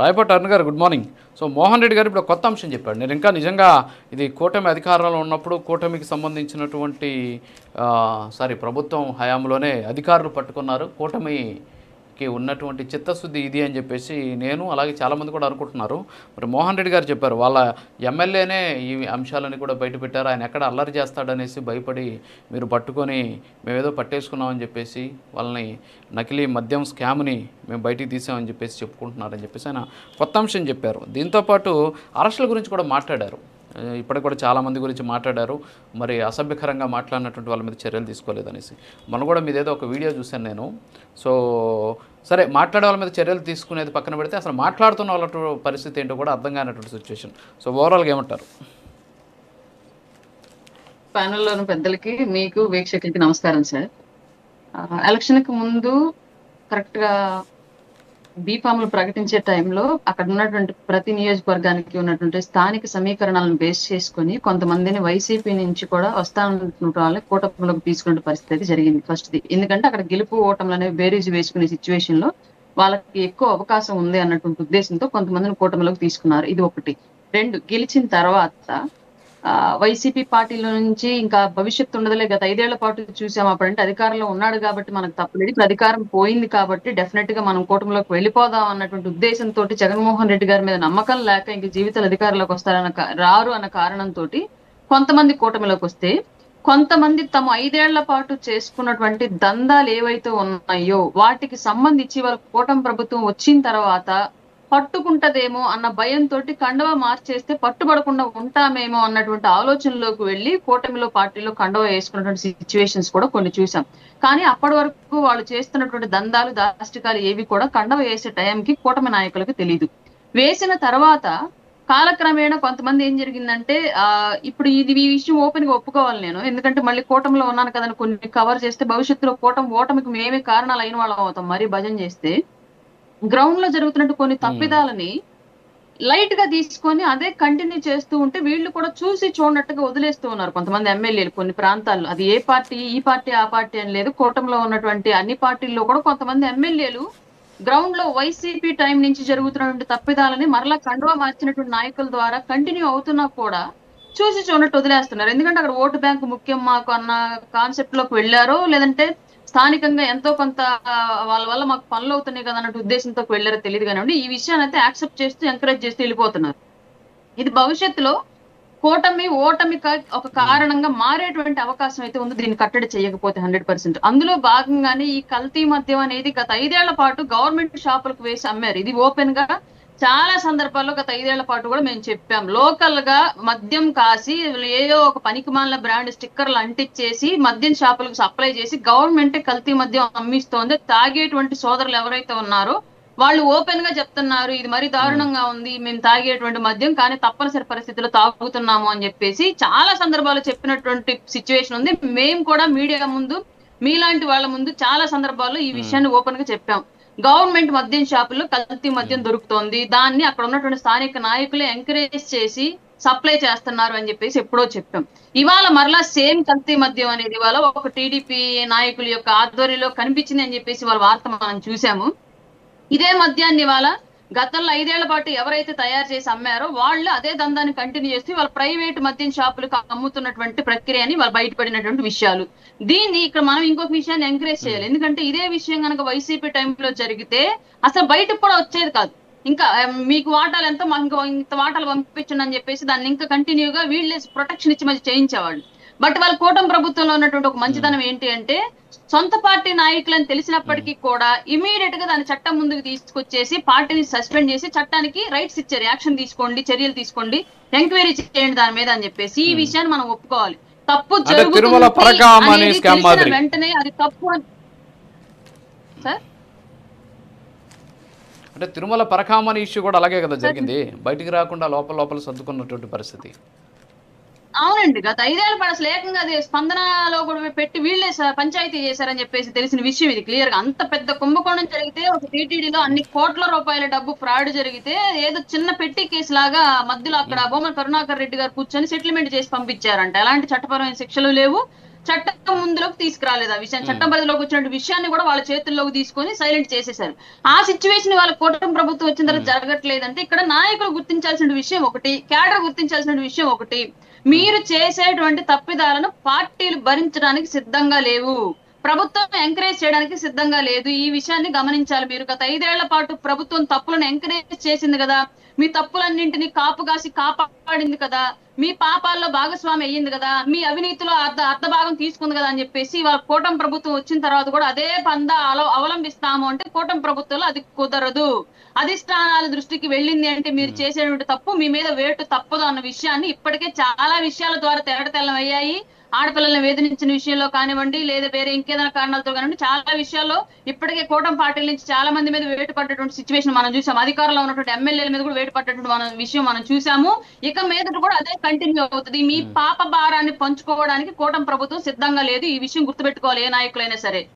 రాయపాటి అరుణ్ గారు good morning. So Mohan Reddy గారు ఇప్పుడు కొత్త అంశం చెప్పాడు. నేను ఇంకా నిజంగా ఇది కూటమి అధికారంలో ఉన్నప్పుడు కూటమికి సంబంధించినటువంటి ప్రభుత్వం హయాంలోనే అధికారులు పట్టుకున్నారు. కూటమికి ఉన్నటువంటి చిత్తశుద్ధి ఇది అని చెప్పేసి నేను అలాగే చాలామంది కూడా అనుకుంటున్నారు. మరి మోహన్ రెడ్డి గారు చెప్పారు వాళ్ళ ఎమ్మెల్యేనే ఈ అంశాలని కూడా బయటపెట్టారు. ఆయన ఎక్కడ అల్లరి చేస్తాడనేసి భయపడి మీరు పట్టుకొని మేమేదో పట్టేసుకున్నామని చెప్పేసి వాళ్ళని నకిలీ మద్యం స్కామ్ని మేము బయటికి తీసామని చెప్పేసి చెప్పుకుంటున్నారని చెప్పేసి ఆయన కొత్త అంశం చెప్పారు. దీంతోపాటు అరెస్టుల గురించి కూడా మాట్లాడారు. ఇప్పటికి కూడా చాలామంది గురించి మాట్లాడారు. మరి అసభ్యకరంగా మాట్లాడినటువంటి వాళ్ళ మీద చర్యలు తీసుకోలేదనేసి మొన్న కూడా మీదేదో ఒక వీడియో చూశాను నేను. సో సరే, మాట్లాడే వాళ్ళ మీద చర్యలు తీసుకునేది పక్కన పెడితే అసలు మాట్లాడుతున్న వాళ్ళ పరిస్థితి ఏంటో కూడా అర్థం కానటువంటి సిచ్యువేషన్. సో ఓవరాల్గా ఏమంటారు? ప్యానెల్లోని పెద్దలకి, మీకు వీక్షకులకి నమస్కారం సార్. ఎలక్షన్కి ముందు కరెక్ట్గా బీఫామ్లు ప్రకటించే టైంలో అక్కడ ఉన్నటువంటి ప్రతి నియోజకవర్గానికి ఉన్నటువంటి స్థానిక సమీకరణాలను బేస్ చేసుకుని కొంతమందిని వైసీపీ నుంచి కూడా వస్తానంటున్న వాళ్ళని కూటమిలోకి తీసుకునే పరిస్థితి జరిగింది. ఫస్ట్ది ఎందుకంటే అక్కడ గెలుపు ఓటములు అనేవి బేరీజ్ వేసుకునే సిచ్యువేషన్ లో వాళ్ళకి ఎక్కువ అవకాశం ఉంది అన్నటువంటి ఉద్దేశంతో కొంతమందిని కూటమిలోకి తీసుకున్నారు. ఇది ఒకటి. రెండు, గెలిచిన తర్వాత వైసీపీ పార్టీలో నుంచి ఇంకా భవిష్యత్తు ఉండదులే, గత 5 ఏళ్ల పాటు చూసాం. అప్పుడంటే అధికారంలో ఉన్నాడు కాబట్టి మనకు తప్పలేదు, ఇప్పుడు అధికారం పోయింది కాబట్టి డెఫినెట్ గా మనం కూటమిలోకి వెళ్ళిపోదాం అన్నటువంటి ఉద్దేశంతో జగన్మోహన్ రెడ్డి గారి మీద నమ్మకం లేక ఇంక జీవితాలు అధికారంలోకి రారు అన్న కారణంతో కొంతమంది కూటమిలోకి వస్తే, కొంతమంది తమ 5 ఏళ్ల పాటు చేసుకున్నటువంటి దందాలు ఏవైతే ఉన్నాయో వాటికి సంబంధించి వాళ్ళ కూటమి ప్రభుత్వం వచ్చిన తర్వాత పట్టుకుంటదేమో అన్న భయంతో కండవా మార్చేస్తే పట్టుబడకుండా ఉంటామేమో అన్నటువంటి ఆలోచనలోకి వెళ్ళి కూటమిలో పార్టీలో కండవా వేసుకున్నటువంటి సిచ్యువేషన్స్ కూడా కొన్ని చూసాం. కానీ అప్పటి వరకు వాళ్ళు చేస్తున్నటువంటి దందాలు దాష్టికాలు ఏవి కూడా కండవ వేసే టైంకి కూటమి నాయకులకు తెలియదు. వేసిన తర్వాత కాలక్రమేణా కొంతమంది ఏం జరిగిందంటే ఇప్పుడు ఈ విషయం ఓపెన్ గా ఒప్పుకోవాలి నేను, ఎందుకంటే మళ్ళీ కూటమిలో ఉన్నాను కదని కొన్ని కవర్ చేస్తే భవిష్యత్తులో ఓటమికి మేమే కారణాలు అయిన వాళ్ళం అవుతాం. మరీ భజన చేస్తే గ్రౌండ్ లో జరుగుతున్నట్టు కొన్ని తప్పిదాలని లైట్ గా తీసుకొని అదే కంటిన్యూ చేస్తూ ఉంటే వీళ్ళు కూడా చూసి చూడనట్టుగా వదిలేస్తూ ఉన్నారు కొంతమంది ఎమ్మెల్యేలు కొన్ని ప్రాంతాల్లో. అది ఏ పార్టీ, ఈ పార్టీ ఆ పార్టీ అని లేదు, కూటమిలో ఉన్నటువంటి అన్ని పార్టీల్లో కూడా కొంతమంది ఎమ్మెల్యేలు గ్రౌండ్ లో వైసీపీ టైం నుంచి జరుగుతున్నటువంటి తప్పిదాలని మరలా కండువా మార్చినటువంటి నాయకుల ద్వారా కంటిన్యూ అవుతున్నా కూడా చూసి చూడనట్టు వదిలేస్తున్నారు. ఎందుకంటే అక్కడ ఓటు బ్యాంకు ముఖ్యం మాకు అన్న కాన్సెప్ట్ లోకి వెళ్ళారో, లేదంటే స్థానికంగా ఎంతో కొంత వాళ్ళ వల్ల మాకు పనులు అవుతున్నాయి కదా అన్నట్టు ఉద్దేశంతో వెళ్ళారో తెలియదు కానివ్వండి, ఈ విషయాన్ని అయితే యాక్సెప్ట్ చేస్తూ ఎంకరేజ్ చేస్తూ వెళ్ళిపోతున్నారు. ఇది భవిష్యత్తులో ఓటమి ఒక కారణంగా మారేటువంటి అవకాశం అయితే ఉంది దీన్ని కట్టడి చేయకపోతే 100%. అందులో భాగంగానే ఈ కల్తీ మద్యం అనేది గత 5 ఏళ్ల పాటు గవర్నమెంట్ షాపులకు వేసి అమ్మారు. ఇది ఓపెన్ గా చాలా సందర్భాల్లో గత 5 ఏళ్ల పాటు కూడా మేము చెప్పాం. లోకల్ గా మద్యం కాసి ఏదో ఒక పనికిమాలిన బ్రాండ్ స్టిక్కర్లు అంటించేసి మద్యం షాపులకు సప్లై చేసి గవర్నమెంట్ కల్తీ మద్యం అమ్మిస్తోంది. తాగేటువంటి సోదరులు ఎవరైతే ఉన్నారో వాళ్ళు ఓపెన్ గా చెప్తున్నారు, ఇది మరీ దారుణంగా ఉంది, మేము తాగేటువంటి మద్యం కానీ తప్పనిసరి పరిస్థితుల్లో తాగుతున్నాము అని చెప్పేసి చాలా సందర్భాలు చెప్పినటువంటి సిచ్యువేషన్ ఉంది. మేము కూడా మీడియా ముందు, మీలాంటి వాళ్ళ ముందు చాలా సందర్భాల్లో ఈ విషయాన్ని ఓపెన్ గా చెప్పాం. గవర్నమెంట్ మద్యం షాపుల్లో కల్తీ మద్యం దొరుకుతోంది, దాన్ని అక్కడ ఉన్నటువంటి స్థానిక నాయకులే ఎంకరేజ్ చేసి సప్లై చేస్తున్నారు అని చెప్పేసి ఎప్పుడో చెప్పాం. ఇవాళ మరలా సేమ్ కల్తీ మద్యం అనేది ఇవాళ ఒక టీడీపీ నాయకుల యొక్క ఆధ్వర్యంలో కనిపించింది అని చెప్పేసి వాళ్ళ వార్త మనం చూసాము. ఇదే మద్యాన్ని ఇవాళ గతంలో 5 ఏళ్ల పాటు ఎవరైతే తయారు చేసి అమ్మారో వాళ్ళు అదే దందాన్ని కంటిన్యూ చేస్తూ వాళ్ళ ప్రైవేట్ మద్యం షాపులకు అమ్ముతున్నటువంటి ప్రక్రియని వాళ్ళు బయటపడినటువంటి విషయాలు. దీన్ని ఇక్కడ మనం ఇంకొక విషయాన్ని ఎంకరేజ్ చేయాలి. ఎందుకంటే ఇదే విషయం కనుక వైసీపీ టైంలో జరిగితే అసలు బయటకు కూడా వచ్చేది కాదు. ఇంకా మీకు వాటాలు ఎంతో, మాకు ఇంత వాటాలు పంపించండి అని చెప్పేసి దాన్ని ఇంకా కంటిన్యూగా వీళ్ళే ప్రొటెక్షన్ ఇచ్చి మధ్య చేయించేవాళ్ళు. బట్ వాళ్ళ కూటమి ప్రభుత్వంలో ఉన్నటువంటి ఒక మంచితనం ఏంటి అంటే సొంత పార్టీ నాయకులని తెలిసినప్పటికీ కూడా ఇమీడియట్ గా దాని చట్టం ముందుకు తీసుకొచ్చేసి పార్టీని సస్పెండ్ చేసి చట్టానికి రైట్స్ ఇచ్చారు. యాక్షన్ తీసుకోండి, చర్యలు తీసుకోండి, ఎంక్వైరీ చేయండి దాని మీద అని చెప్పేసి. ఈ విషయాన్ని మనం ఒప్పుకోవాలి. తప్పు జరుగుతుంది వెంటనే అది తప్పు అని సార్. అంటే తిరుమల పరకామణి ఇష్యూ కూడా అలాగే కదా జరిగింది, బయటికి రాకుండా లోపల సర్దుకున్నటువంటి పరిస్థితి. అవునండి, గత 5 ఏళ్ల పాటు అసలు ఏకంగా అది స్పందనలో కూడా పెట్టి వీళ్ళే పంచాయతీ చేశారని చెప్పేసి తెలిసిన విషయం ఇది క్లియర్ గా. అంత పెద్ద కుంభకోణం జరిగితే ఒక టీటీడీలో అన్ని కోట్ల రూపాయల డబ్బు ఫ్రాడ్ జరిగితే ఏదో చిన్న పెట్టి కేసు లాగా మధ్యలో అక్కడ బొమ్మల కరుణాకర్ రెడ్డి గారు కూర్చొని సెటిల్మెంట్ చేసి పంపించారంట. ఎలాంటి చట్టపరమైన శిక్షలు లేవు, చట్టం ముందులోకి తీసుకురాలేదు. ఆ విషయం చట్టం పరిధిలోకి వచ్చిన విషయాన్ని కూడా వాళ్ళ చేతుల్లోకి తీసుకొని సైలెంట్ చేసేశారు. ఆ సిచ్యువేషన్ వాళ్ళ కూటమి ప్రభుత్వం వచ్చిన తర్వాత జరగట్లేదంటే ఇక్కడ నాయకులు గుర్తించాల్సిన విషయం ఒకటి, క్యాడర్ గుర్తించాల్సిన విషయం ఒకటి. మీరు చేసేటువంటి తప్పిదాలను పార్టీలు భరించడానికి సిద్ధంగా లేవు, ప్రభుత్వం ఎంకరేజ్ చేయడానికి సిద్ధంగా లేదు. ఈ విషయాన్ని గమనించాలి మీరు. గత 5 ఏళ్ల పాటు ప్రభుత్వం తప్పులను ఎంకరేజ్ చేసింది కదా, మీ తప్పులన్నింటినీ కాపుగాసి కాపాడింది కదా, మీ పాపాల్లో భాగస్వామి అయ్యింది కదా, మీ అవినీతిలో అర్ధ భాగం తీసుకుంది కదా అని చెప్పేసి ఇవాళ కూటమి ప్రభుత్వం వచ్చిన తర్వాత కూడా అదే పందా అవలంబిస్తాము అంటే కూటమి ప్రభుత్వంలో అది కుదరదు. అధిష్టానాల దృష్టికి వెళ్ళింది అంటే మీరు చేసేటువంటి తప్పు మీ మీద వేటు తప్పదు అన్న విషయాన్ని ఇప్పటికే చాలా విషయాల ద్వారా తెల్లడం అయ్యాయి. ఆడపిల్లల్ని వేధించిన విషయంలో కానివ్వండి, లేదా వేరే ఇంకేదైనా కారణాలతో కానివ్వండి, చాలా విషయాల్లో ఇప్పటికే కూటమి పార్టీల నుంచి చాలా మంది మీద వేటు పడ్డటువంటి సిచ్యువేషన్ మనం చూసాం. అధికారంలో ఉన్నటువంటి ఎమ్మెల్యేల మీద కూడా వేటు పడ్డటువంటి విషయం మనం చూసాము. ఇక మీద కూడా అదే కంటిన్యూ అవుతుంది. మీ పాప భారాన్ని పంచుకోవడానికి కూటమి ప్రభుత్వం సిద్ధంగా లేదు. ఈ విషయం గుర్తుపెట్టుకోవాలి ఏ నాయకులైనా సరే.